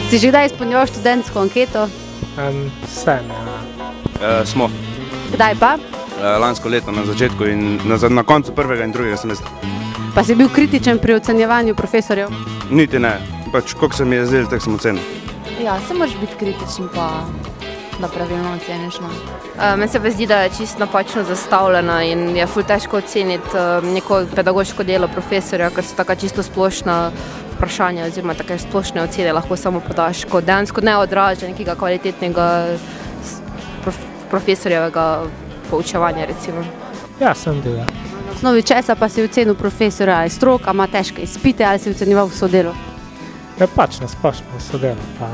Si že kdaj izpolnjeval študentsko anketo? Sem, ja. Smo. Kdaj pa? Lansko leto na začetku in na koncu prvega in drugega semestra. Pa si bil kritičen pri ocenjevanju profesorjev? Niti ne. Pač, koliko se mi je zdelo, tako sem ocenil. Ja, se moraš biti kritičen pa, da pravilno oceniš. Meni se pa zdi, da je čisto napačno zastavljena in je ful težko oceniti neko pedagoško delo profesorja, ker so taka čisto splošna vprašanja oziroma take splošne ocene lahko samo podaš, ko dejansko ne odraža nekega kvalitetnega profesorjevega poučevanja, recimo. Ja, sem bil, ja. Na osnovi česa pa si ocenil profesorja, ali stroka, ima težke izpite ali si ocenjeval vso delo? Ja, pač nasplošno vso delo, pa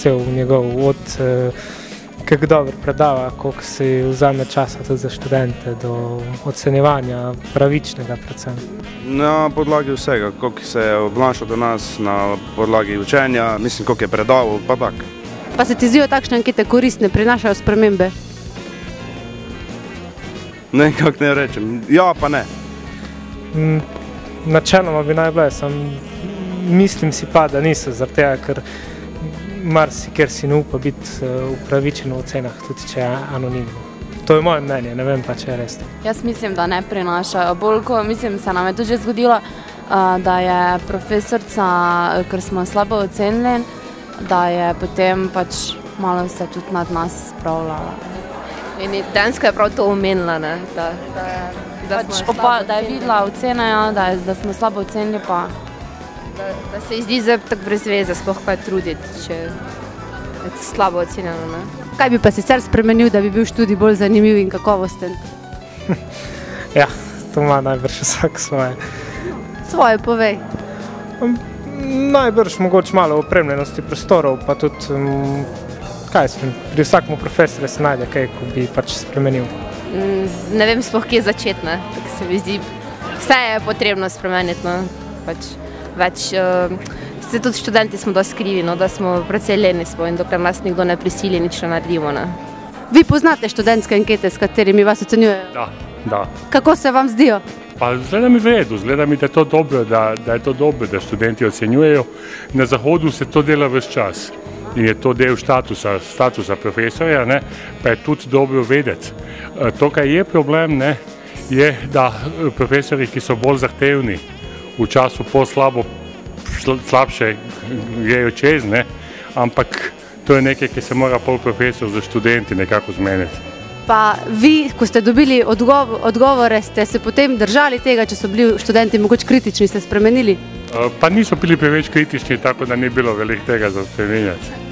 cel njegov kako dobro predava, koliko si vzame časa tudi za študente, do ocenjevanja pravičnega predvsem. Na podlagi vsega, koliko se je obnašal do nas, na podlagi učenja, mislim, koliko je predaval, pa tak. Pa se ti zdijo takšne ankete koristne, prinašajo spremembe? Nekako ne rečem. Ja, pa ne. Načeloma bi naj bile, mislim si pa, da niso, zaradi tega, ker marsikjer si ne upa biti upravičen v ocenah, tudi če je anonimno. To je moje mnenje, ne vem pa, če je res. Jaz mislim, da ne prinašajo. Bolj ko, mislim, se nam je tudi že zgodilo, da je profesorica, ker smo slabo ocenili, da je potem pač malo se tudi nad nas spravljala. In dejansko je prav to omenila, ne? Da je videla ocene, da smo slabo ocenili, pa da se ji zdi zdaj tako brez veze, sploh kaj truditi, če je slabo ocenjeno, ne? Kaj bi pa sicer spremenil, da bi bil študij bolj zanimiv in kakovosten? Ja, to ima najbrž vsak svoje. Svoje povej. Najbrž mogoče malo opremljenosti prostorov, pa tudi, kaj sem, pri vsakemu profesorju se najde kaj, ko bi pač spremenil. Ne vem sploh, kje začeti, ne? Tako se mi zdi, vse je potrebno spremeniti, no? Pač več, se tudi študenti smo dosti krivi, no? Da smo precej leni smo in dokler nas nikdo ne prisili, nič ne naredimo, ne? Vi poznate študentske ankete, s katerimi vas ocenjujejo? Da. Kako se vam zdijo? Pa zgleda mi v redu, zgleda mi, da je to dobro, da študenti ocenjujejo. Na Zahodu se to dela ves čas in je to del statusa profesorja, ne, pa je tudi dobro vedeti. To, kaj je problem, ne, je, da profesori, ki so bolj zahtevni, v času slabše grejo čez, ne, ampak to je nekaj, ki se mora pol profesor za študenti nekako zmeniti. Pa vi, ko ste dobili odgovore, ste se potem držali tega, če so bili študenti mogoče kritični, ste spremenili? Pa niso bili preveč kritični, tako da ni bilo veliko tega za spremenjati.